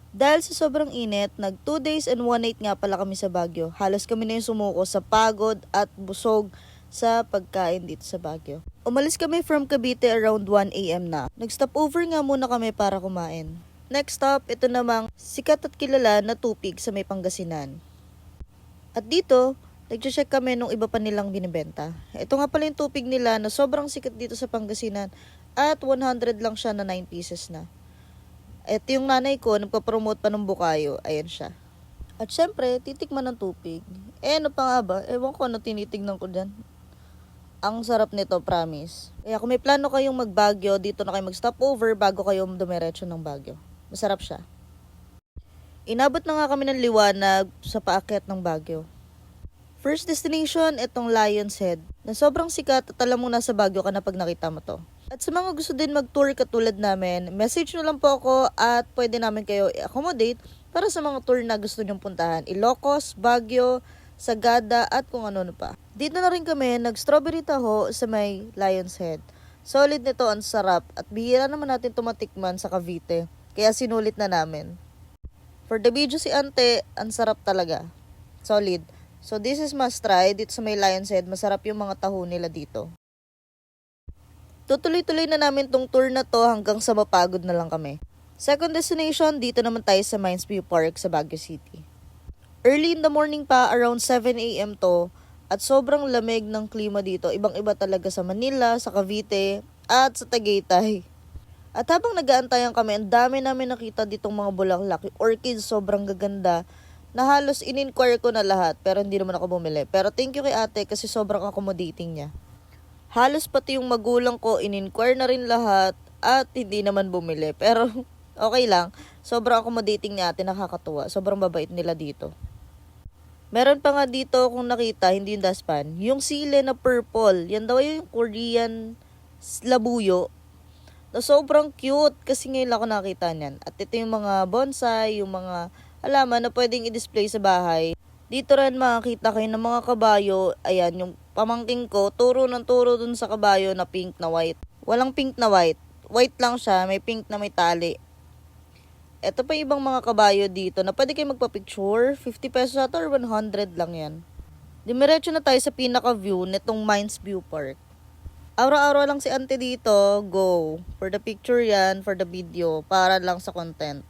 Dahil sa sobrang init, nag 2 days and 1 night nga pala kami sa Baguio. Halos kami na yung sumuko sa pagod at busog sa pagkain dito sa Baguio. Umalis kami from Cavite around 1 a.m. na. Nag-stop over nga muna kami para kumain. Next stop, ito namang sikat at kilala na tupig sa may Pangasinan. At dito, nag-check kami nung iba pa nilang binibenta. Ito nga pala yung tupig nila na sobrang sikat dito sa Pangasinan at 100 lang siya na 9 pieces na. Ito yung nanay ko, nagpa-promote pa ng bukayo. Ayan siya. At syempre, titikman ng tupig. Ano pa nga ba? Ewan ko ano tinitignan ko dyan. Ang sarap nito, promise. Kaya kung may plano kayong mag-Baguio, dito na kayo mag-stop over bago kayo dumiretso ng Baguio. Masarap siya. Inabot na nga kami ng liwanag sa paakyat ng Baguio. First destination, itong Lion's Head, na sobrang sikat at alam mo nasa Baguio ka na pag nakita mo to. At sa mga gusto din mag-tour katulad namin, message nyo lang po ako at pwede namin kayo i-accommodate para sa mga tour na gusto nyong puntahan. Ilocos, Baguio, Sagada at kung ano pa. Dito na rin kami nag-strawberry taho sa may Lion's Head. Solid nito, ang sarap at bihira naman natin tumatikman sa Cavite. Kaya sinulit na namin. For the video si Ante, ang sarap talaga. Solid. So this is must try dito sa may Lion's Head. Masarap yung mga taho nila dito. Tutuloy-tuloy na namin tong tour na to hanggang sa mapagod na lang kami. Second destination, dito naman tayo sa Mines View Park sa Baguio City. Early in the morning pa, around 7 a.m. to, at sobrang lamig ng klima dito. Ibang-iba talaga sa Manila, sa Cavite, at sa Tagaytay. At habang nag-aantayan kami, ang dami namin nakita ditong mga bulaklak. Yung orchids sobrang gaganda, na halos in-inquire ko na lahat, pero hindi naman ako bumili. Pero thank you kay ate kasi sobrang accommodating niya. Halos pati yung magulang ko, in-inquire na rin lahat at hindi naman bumili. Pero okay lang, sobrang accommodating ni ate, nakakatuwa. Sobrang babait nila dito. Meron pa nga dito kung nakita, hindi yung daspan, yung sile na purple. Yan daw yung Korean labuyo. Na sobrang cute kasi ngayon lang ako nakita niyan. At ito yung mga bonsai, yung mga halaman na pwedeng i-display sa bahay. Dito rin makakita kayo ng mga kabayo. Ayan, yung pamangking ko, turo ng turo dun sa kabayo na pink na white. Walang pink na white. White lang siya, may pink na may tali. Ito pa yung ibang mga kabayo dito na pwede kayo magpa-picture. 50 pesos ata or 100 lang yan. Dimiretso na tayo sa pinaka-view nitong Mines View Park. Araw-araw lang si ante dito, go. For the picture yan, for the video, para lang sa content.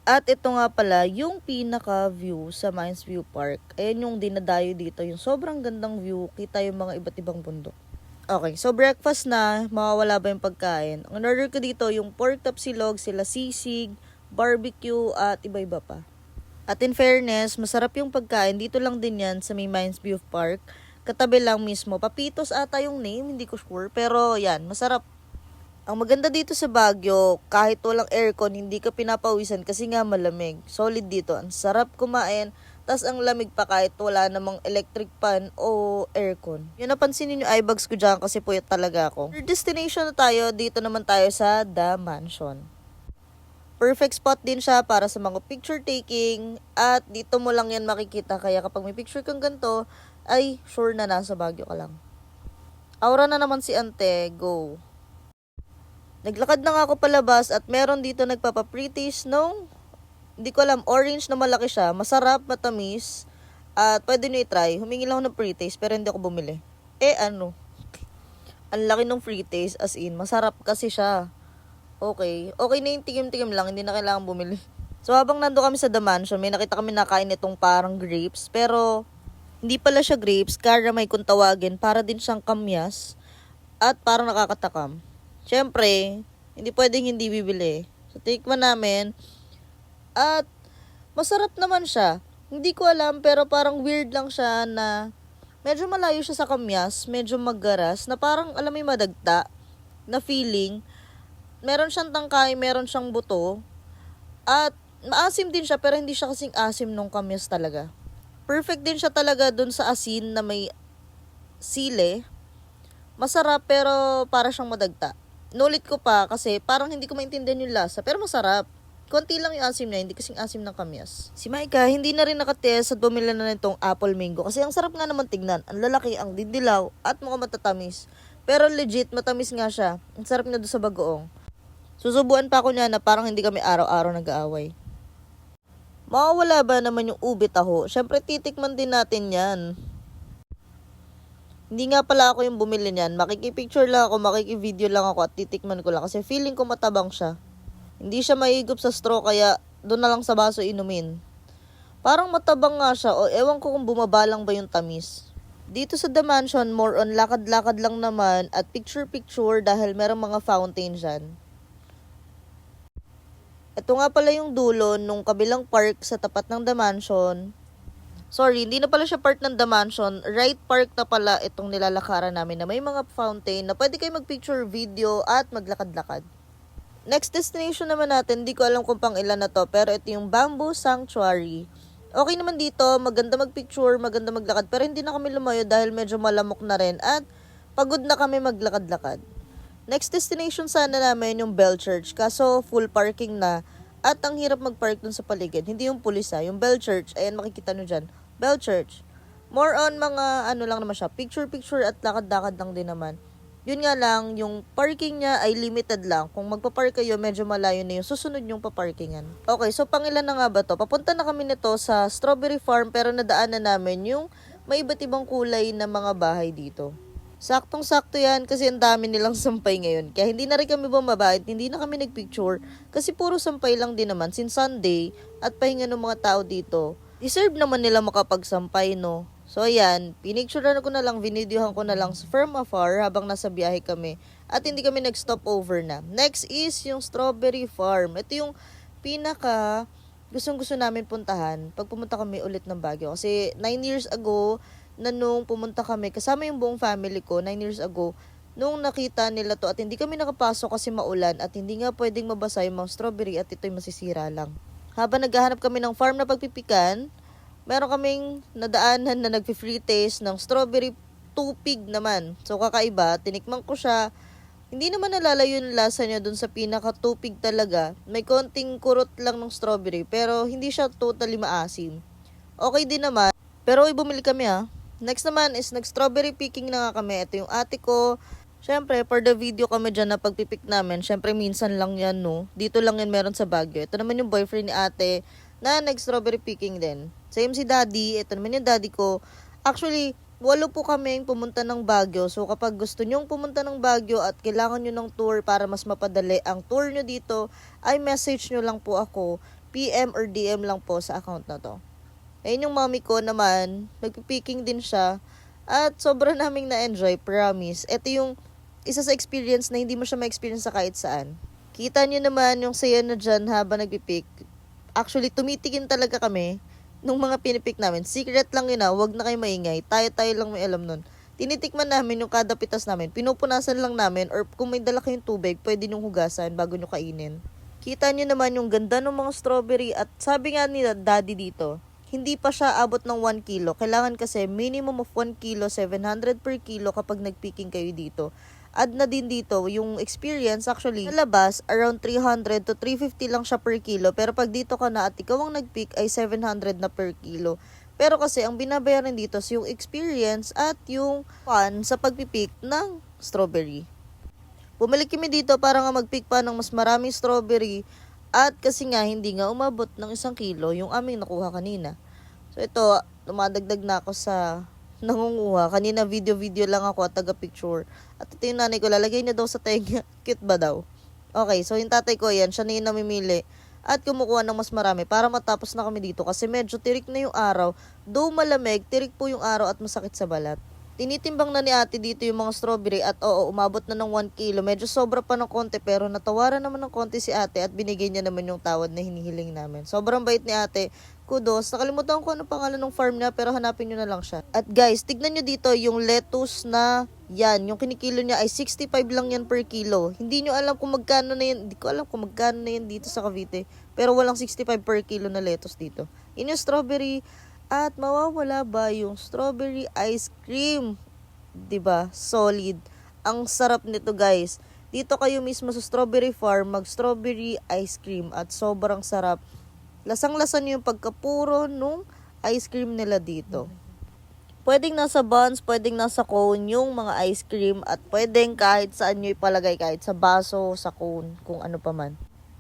At ito nga pala, yung pinaka-view sa Mines View Park. Ayan yung dinadayo dito. Yung sobrang gandang view. Kita yung mga iba't ibang bundok. Okay, so breakfast na. Mawawala ba yung pagkain? Ang order ko dito, yung pork tapsilog, sila sisig, barbecue, at iba-iba pa. At in fairness, masarap yung pagkain. Dito lang din yan sa may Mines View Park. Katabi lang mismo. Papitos ata yung name, hindi ko sure. Pero yan, masarap. Ang maganda dito sa Baguio, kahit walang aircon, hindi ka pinapawisan kasi nga malamig. Solid dito. Ang sarap kumain, tas ang lamig pa kahit wala namang electric fan o aircon. Yun, napansin niyo eyebags ko dyan kasi puyat talaga ako. Third destination na tayo, dito naman tayo sa The Mansion. Perfect spot din siya para sa mga picture taking at dito mo lang yan makikita. Kaya kapag may picture kang ganito, ay sure na nasa Baguio ka lang. Aura na naman si ante, go. Naglakad na nga ako palabas at meron dito nagpapa-pretties nung, hindi ko alam, orange na malaki siya. Masarap, matamis, at pwede nyo i-try. Humingi lang ako ng pre-taste pero hindi ako bumili. Ang laki ng pre-taste as in, masarap kasi siya. Okay na yung tikim-tikim lang, hindi na kailangan bumili. So habang nando kami sa The Mansion, may nakita kami nakain itong parang grapes. Pero hindi pala siya grapes, caramay kung tawagin. Para din siyang kamyas at parang nakakatakam. Siyempre, hindi pwedeng hindi bibili. So, tikman namin. At, masarap naman siya. Hindi ko alam, pero parang weird lang siya na medyo malayo siya sa kamyas, medyo maggaras, na parang, alam mo yung madagta, na feeling. Meron siyang tangkay, meron siyang buto. At, maasim din siya, pero hindi siya kasing asim nung kamyas talaga. Perfect din siya talaga dun sa asin na may sile. Masarap, pero para siyang madagta. Nulit ko pa kasi parang hindi ko maintindihan yung lasa. Pero masarap. Konti lang yung asim niya, hindi kasing asim ng kamyas. Si Maika, hindi na rin nakatest at bumili na nitong apple mango. Kasi ang sarap nga naman tignan. Ang lalaki, ang didilaw, at mukhang matatamis. Pero legit, matamis nga siya. Ang sarap niya doon sa bagoong. Susubuan pa ako niya na parang hindi kami araw-araw nag-aaway. Mawawala ba naman yung ube taho? Syempre titikman din natin yan. Hindi nga pala ako yung bumili niyan. Makikipicture lang ako, makikivideo lang ako at titikman ko lang kasi feeling ko matabang siya. Hindi siya maigop sa straw kaya doon na lang sa baso inumin. Parang matabang nga siya o ewan ko kung bumabalang ba yung tamis. Dito sa The Mansion, more on lakad-lakad lang naman at picture-picture dahil merong mga fountain dyan. Ito nga pala yung dulo nung kabilang park sa tapat ng The Mansion. Sorry, hindi na pala siya part ng The Mansion. Right park na pala itong nilalakaran namin na may mga fountain na pwede kayo mag-picture, video at maglakad-lakad. Next destination naman natin, di ko alam kung pang ilan na to, pero ito yung Bamboo Sanctuary. Okay naman dito, maganda mag-picture, maganda maglakad, pero hindi na kami lumayo dahil medyo malamok na rin at pagod na kami maglakad-lakad. Next destination sana namin yung Bell Church, kaso full parking na at ang hirap mag-park dun sa paligid. Hindi yung pulis yung Bell Church, ayan makikita nyo dyan, Bell Church. More on mga ano lang naman siya, picture-picture at lakad-lakad lang din naman. Yun nga lang, yung parking niya ay limited lang. Kung magpa-park kayo, medyo malayo na yung susunod yung paparkingan. Okay, so pangilan na nga ba to? Papunta na kami nito sa Strawberry Farm pero nadaanan namin yung may iba't ibang kulay na mga bahay dito. Saktong-sakto yan kasi ang dami nilang sampay ngayon. Kaya hindi na rin kami bumaba at hindi na kami nagpicture kasi puro sampay lang din naman since Sunday at pahinga ng mga tao dito. Deserve naman nila makapagsampay, no? So, ayan, pinicturean ko na lang, vinidyohan ko na lang from afar habang nasa biyahe kami at hindi kami nag-stop over na. Next is yung Strawberry Farm. Ito yung pinaka gustong-gusto namin puntahan pag pumunta kami ulit ng Baguio. Kasi 9 years ago, na nung pumunta kami, kasama yung buong family ko, 9 years ago, nung nakita nila to at hindi kami nakapasok kasi maulan at hindi nga pwedeng mabasa yung mga strawberry at ito'y masisira lang. Habang naghahanap kami ng farm na pagpipikan, meron kaming nadaanan na nag-free taste ng strawberry tupig naman. So kakaiba, tinikman ko siya. Hindi naman nalalayo yung lasa niya dun sa pinaka-tupig talaga. May konting kurot lang ng strawberry pero hindi siya totally maasim. Okay din naman. Pero bumili kami Next naman is nag-strawberry picking na nga kami. Ito yung ate ko. Siyempre, for the video kami dyan na pagpipik namin. Siyempre, minsan lang yan, no? Dito lang yan meron sa Baguio. Ito naman yung boyfriend ni ate na nag-strawberry picking din. Same si daddy. Ito naman yung daddy ko. Actually, 8 po kaming pumunta ng Baguio. So, kapag gusto nyong pumunta ng Baguio at kailangan nyo ng tour para mas mapadali ang tour nyo dito, ay message nyo lang po ako. PM or DM lang po sa account na to. Ayun yung mami ko naman, nagpipiking din siya. At sobra naming na-enjoy, promise. Ito yung isa sa experience na hindi mo siya ma-experience sa kahit saan. Kita nyo naman yung saya na dyan habang nagpipik. Actually, tumitikin talaga kami nung mga pinipik namin. Secret lang yun wag na kayo maingay. Tayo-tayo lang may alam nun. Tinitikman namin yung kada pitas namin. Pinupunasan lang namin or kung may dala kayong tubig, pwede nyung hugasan bago nyo kainin. Kita nyo naman yung ganda ng mga strawberry at sabi nga ni daddy dito, hindi pa siya abot ng 1 kilo. Kailangan kasi minimum of 1 kilo, 700 per kilo kapag nagpicking kayo dito. Add na din dito, yung experience actually, sa labas, around 300 to 350 lang siya per kilo. Pero pag dito ka na at ikaw ang nagpick ay 700 na per kilo. Pero kasi ang binabayaran dito is yung experience at yung fun sa pagpipick ng strawberry. Bumalik kami dito para nga magpick pa ng mas maraming strawberry. At kasi nga, hindi nga umabot ng 1 kilo yung aming nakuha kanina. So ito, tumadagdag na ako sa nangunguha. Kanina video lang ako at taga-picture. At ito yung nanay ko, lalagay niya daw sa tenga. Cute ba daw? Okay, so yung tatay ko yan, siya na yung namimili. At kumukuha ng mas marami para matapos na kami dito. Kasi medyo tirik na yung araw. Though malamig, tirik po yung araw at masakit sa balat. Tinitimbang na ni ate dito yung mga strawberry at umabot na ng 1 kilo. Medyo sobra pa ng konti pero natawaran naman ng konti si ate at binigay niya naman yung tawad na hinihiling namin. Sobrang bait ni ate. Kudos. Nakalimutan ko ano pangalan ng farm niya pero hanapin nyo na lang siya. At guys, tignan nyo dito yung lettuce na yan. Yung kinikilo niya ay 65 lang yan per kilo. Hindi nyo alam kung magkano na yan. Hindi ko alam kung magkano na yan dito sa Cavite. Pero walang 65 per kilo na lettuce dito. Yun yung strawberry. At mawawala ba yung strawberry ice cream? 'Di ba? Solid. Ang sarap nito, guys. Dito kayo mismo sa Strawberry Farm, mag-strawberry ice cream at sobrang sarap. Lasang-lasa niyo yung pagkapuro nung ice cream nila dito. Pwedeng nasa buns, pwedeng nasa cone yung mga ice cream at pwedeng kahit saan nyo ipalagay, kahit sa baso, sa cone, kung ano pa man.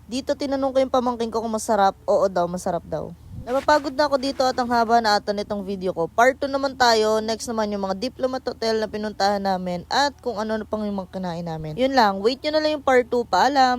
Dito tinanong ko yung pamangkin ko kung masarap. Oo daw, masarap daw. Napapagod na ako dito at ang haba na ata nitong video ko. Part 2 naman tayo. Next naman yung mga Diplomat Hotel na pinuntahan namin at kung ano na pang yung mga kinain namin. Yun lang, wait nyo na lang yung part 2. Paalam!